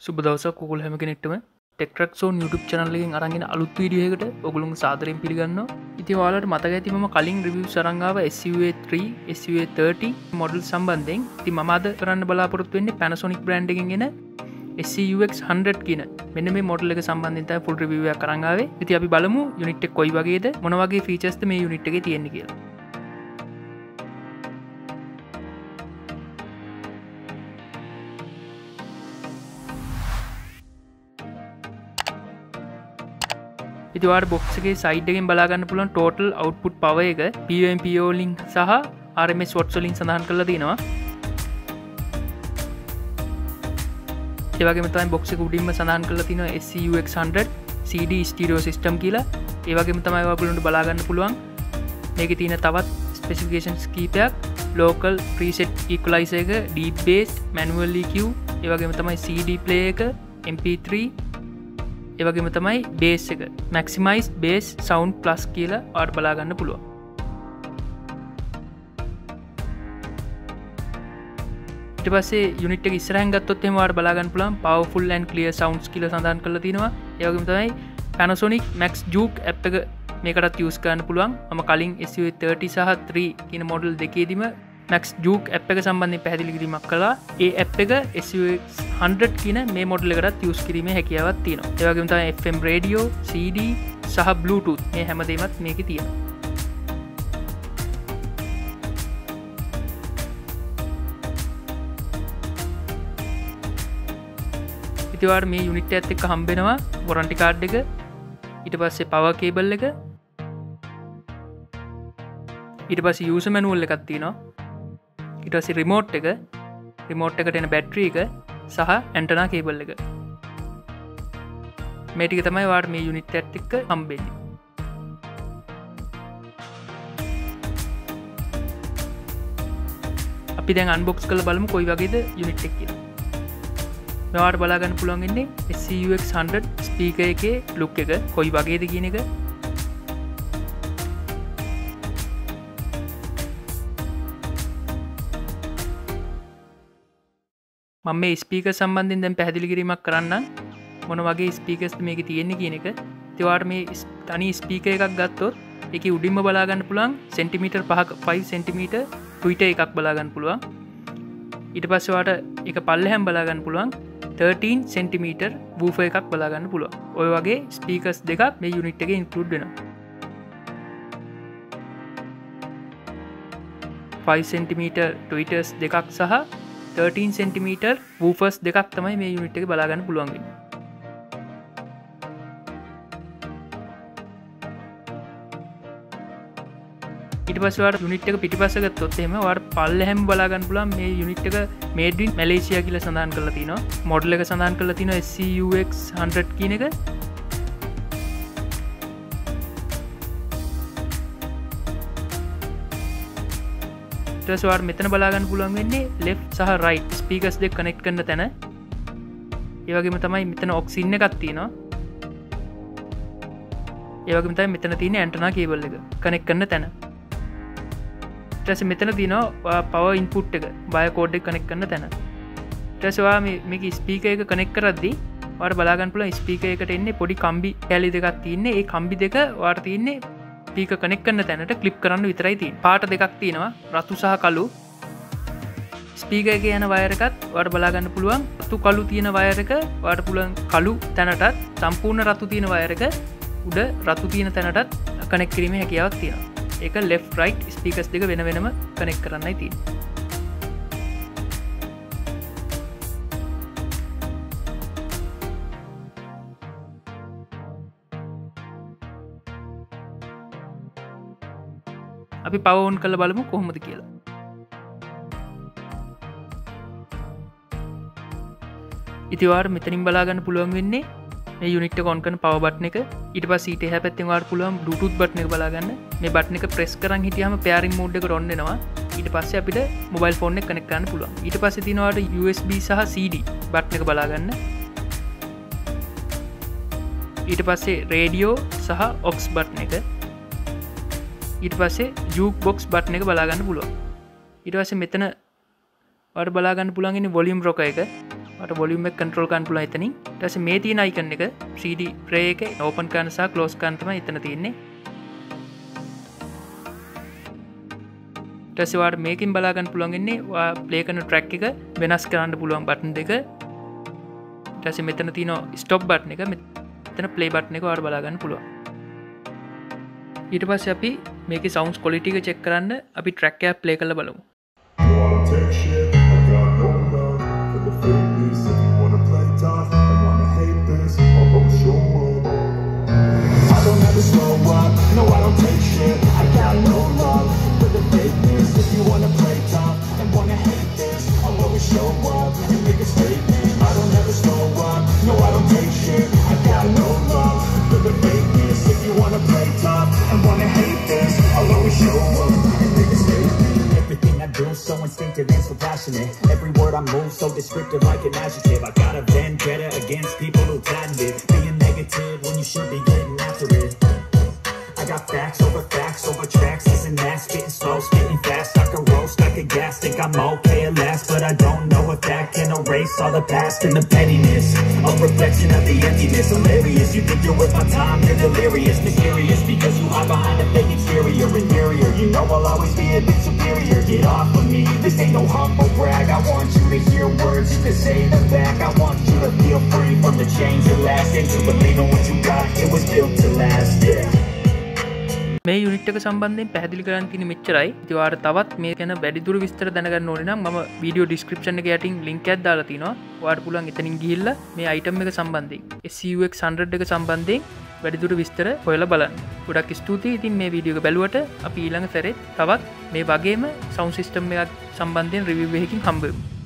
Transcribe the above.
සුබ දවසක් ඔයගොල්ලෝ හැම කෙනෙක්ටම Tech Track Zone YouTube channel එකෙන් අරන් එන අලුත් වීඩියෝ එකකට ඔයගොල්ලෝ සාදරයෙන් පිළිගන්නවා. ඉතින් ඔයාලට මතක ඇති මම කලින් රිවිව්ස් අරන් ආවා SC-UX3, SC-UX30 මොඩල් සම්බන්ධයෙන්. ඉතින් මම අද කරන්න බලාපොරොත්තු වෙන්නේ Panasonic brand එකෙන් එන SC-UX100 කියන මෙන්න මේ මොඩල් එක සම්බන්ධයෙන් තමයි full review එකක් අරන් ආවේ. ඉතින් අපි බලමු යුනිට් එක කොයි වගේද මොන වගේ features ද මේ යුනිට් එකේ තියෙන්නේ කියලා. ඉතින් ඔයාලට box එකේ side එකෙන් බලා ගන්න පුළුවන් total output power එක PO වලින් සහ RMS watts වලින් සඳහන් කරලා තියෙනවා. ඒ වගේම තමයි box එක උඩින්ම සඳහන් කරලා තියෙනවා SC-UX100 CD stereo system කියලා. ඒ වගේම තමයි ඔයගොල්ලන්ට බලා ගන්න පුළුවන් මේකේ තියෙන තවත් specifications කීපයක් local preset equalizer එක, deep bass, manual EQ, ඒ වගේම තමයි CD player එක, MP3, ඒ වගේම තමයි bass එක maximize bass sound plus කියලා ඔයාලට බලා ගන්න පුළුවන්. ඊට පස්සේ යුනිට් එක ඉස්සරහින් ගත්තොත් එහෙම ඔයාලට බලා ගන්න පුළුවන් powerful and clear sounds කියලා සඳහන් කරලා තිනවා. ඒ වගේම තමයි Panasonic Max Juke app එක මේකටත් use කරන්න පුළුවන්. මම කලින් SC-UX30 සහ 3 කියන මොඩල් දෙකේදීම Max Juke app එක සම්බන්ධයෙන් පැහැදිලි කිරීමක් කළා. ඒ app එක SC-UX100 කියන මේ මොඩල් එකටත් use කිරීමේ හැකියාවක් තියෙනවා. ඒ වගේම තමයි FM radio, CD සහ Bluetooth මේ හැමදේමත් මේකේ තියෙනවා. ඉතින් ඔයාලට මේ යුනිට් එකත් එක්ක හම්බ වෙනවා warranty card එක, ඊට පස්සේ power cable එක, ඊට පස්සේ user manual එකක් තියෙනවා. ඊට පස්සේ remote එකට එන battery එක සහ antenna cable එක. මේ ටික තමයි ඔයාලට මේ යුනිට් එකත් එක්ක හම්බෙන්නේ. අපි දැන් unbox කරලා බලමු කොයි වගේද යුනිට් එක කියලා. ඔයාලට බලා ගන්න පුළුවන් ඉන්නේ SC-UX100 speaker එකේ look එක කොයි වගේද කියන එක. මම මේ ස්පීකර් සම්බන්ධයෙන් දැන් පැහැදිලි කිරීමක් කරන්නම් මොන වගේ ස්පීකර්ස්ද මේකේ තියෙන්නේ කියන එක. ඉතින් ඔයාලට මේ තනි ස්පීකර් එකක් ගත්තොත් ඒකේ උඩින්ම බලා ගන්න පුළුවන් සෙන්ටිමීටර් 5 සෙන්ටිමීටර් ට්විටර් එකක් බලා ගන්න පුළුවන්. ඊට පස්සේ ඔයාලට ඒක පල්ලෙහාම බලා ගන්න පුළුවන් 13 සෙන්ටිමීටර් වූෆර් එකක් බලා ගන්න පුළුවන්. ඔය වගේ ස්පීකර්ස් දෙකක් මේ යුනිට් එකේ ඉන්ක්ලූඩ් වෙනවා. 5 සෙන්ටිමීටර් ට්විටර්ස් දෙකක් සහ 13 සෙන්ටිමීටර් වූෆර්ස් දෙකක් තමයි මේ යුනිට් එකේ බලා ගන්න පුළුවන් වෙන්නේ. ඊට පස්සේ ඔයාලට යුනිට් එක පිටිපස්ස ගත්තොත් එහෙම ඔයාලට පල්ලෙහැම බලා ගන්න පුළුවන් මේ යුනිට් එක made in Malaysia කියලා සඳහන් කරලා තිනවා. මොඩල් එක සඳහන් කරලා තිනවා SC-UX100 කියන එක. ඊට පස්සේ ඔයාලට මෙතන බලා ගන්න පුළුවන් වෙන්නේ left සහ right speakers දෙක connect කරන තැන. ඒ වගේම තමයි මෙතන aux in එකක් තියෙනවා. ඒ වගේම තමයි මෙතන තියෙන antenna cable එක connect කරන තැන. ඊට පස්සේ මෙතන තියෙනවා power input එක wire cord එක connect කරන තැන. ඊට පස්සේ ඔයා මේක ස්පීකර් එක connect කරද්දී ඔයාලට බලා ගන්න පුළුවන් ස්පීකර් එකට එන්නේ පොඩි කම්බි කැලි දෙකක් තියෙන්නේ. ඒ කම්බි දෙක ඔයාලට තියෙන්නේ ස්පීකර් කනෙක්ට් කරන තැනට ක්ලිප් කරන්න විතරයි තියෙන්නේ. පාට දෙකක් තියෙනවා රතු සහ කළු. ස්පීකර් එකේ යන වයර් එකත් ඔයාලට බලා ගන්න පුළුවන් රතු කළු තියෙන වයර් එක ඔයාලට පුළුවන් කළු තැනටත් සම්පූර්ණ රතු තියෙන වයර් එක උඩ රතු තියෙන තැනටත් කනෙක්ට් කිරීමේ හැකියාවක් තියෙනවා. ඒක left right ස්පීකර්ස් දෙක වෙන වෙනම කනෙක්ට් කරන්නයි තියෙන්නේ. අපි power on කරලා බලමු කොහොමද කියලා. ඉතින් ඔයාලට මෙතනින් බලා ගන්න පුළුවන් වෙන්නේ මේ යුනිට් එක on කරන power button එක. ඊට පස්සේ ඊට එහා පැත්තෙන් ඔයාලට පුළුවන් Bluetooth button එක බලා ගන්න. මේ button එක press කරන් හිටියාම pairing mode එකට on වෙනවා. ඊට පස්සේ අපිට mobile phone එක connect කරන්න පුළුවන්. ඊට පස්සේ තියෙනවා ඔයාලට USB සහ CD button එක බලා ගන්න. ඊට පස්සේ radio සහ aux button එක. ඊට පස්සේ jukebox button එක බලා ගන්න පුළුවන්. ඊට පස්සේ මෙතන ඔයාලට බලා ගන්න පුළුවන් ඉන්නේ volume rocker එක. මට වොලියුම් එක කන්ට්‍රෝල් කරන්න පුළුවන් එතනින්. ඊට පස්සේ මේ තියෙන අයිකන් එක CD tray එක ඕපන් කරන්න සහ ක්ලෝස් කරන්න තමයි එතන තියෙන්නේ. ඊට පස්සේ ඔයාලට මේකෙන් බලා ගන්න පුළුවන් ඉන්නේ ඔයා ප්ලේ කරන ට්‍රැක් එක වෙනස් කරන්න පුළුවන් බටන් දෙක. ඊට පස්සේ මෙතන තියෙන ස්ටොප් බටන් එක මෙතන ප්ලේ බටන් එක ඔයාලට බලා ගන්න පුළුවන්. ඊට පස්සේ අපි මේකේ සවුන්ඩ්ස් ක්වොලිටි එක චෙක් කරන්න අපි ට්‍රැක් එකක් ප්ලේ කරලා බලමු. So instinctive and so passionate. Every word I move so descriptive like an adjective. I got a vendetta against people who patent it. Being negative when you should be getting after it. I got facts over tracks. This and that, spitting slow, spitting fast. I can roast, I can gas, think I'm okay at last. But I don't know if that can erase all the past and the pettiness. A reflection of the emptiness. Hilarious, you think you're worth my time, you're delirious. Mysterious because you hide behind a fake exterior. Inferior, you know I'll always be a bit superior. Get off of me, this ain't no humble brag. I want you to hear words, you can say them back. I want you to feel free from the chains that last. And to believe in what you got, it was built to last, yeah. මේ unit එක සම්බන්ධයෙන් පැහැදිලි කරන්න තියෙන මෙච්චරයි. ඉතින් ඔයාලට තවත් මේ ගැන වැඩිදුර විස්තර දැනගන්න ඕනේ නම් මම වීඩියෝ ඩිස්ක්‍රිප්ෂන් එකේ යටින් ලින්ක් එකක් දාලා තිනවා. ඔයාලට පුළුවන් එතනින් ගිහිල්ලා මේ අයිටම් එක සම්බන්ධයෙන් SC-UX100 එක සම්බන්ධයෙන් වැඩිදුර විස්තර හොයලා බලන්න. ගොඩක් ස්තුතියි. ඉතින් මේ වීඩියෝ එක බැලුවට අපි ඊළඟ සැරේ තවත් මේ වගේම සවුන්ඩ් සිස්ටම් එකක් සම්බන්ධයෙන් රිවිව් එකකින් හම්බ වෙමු.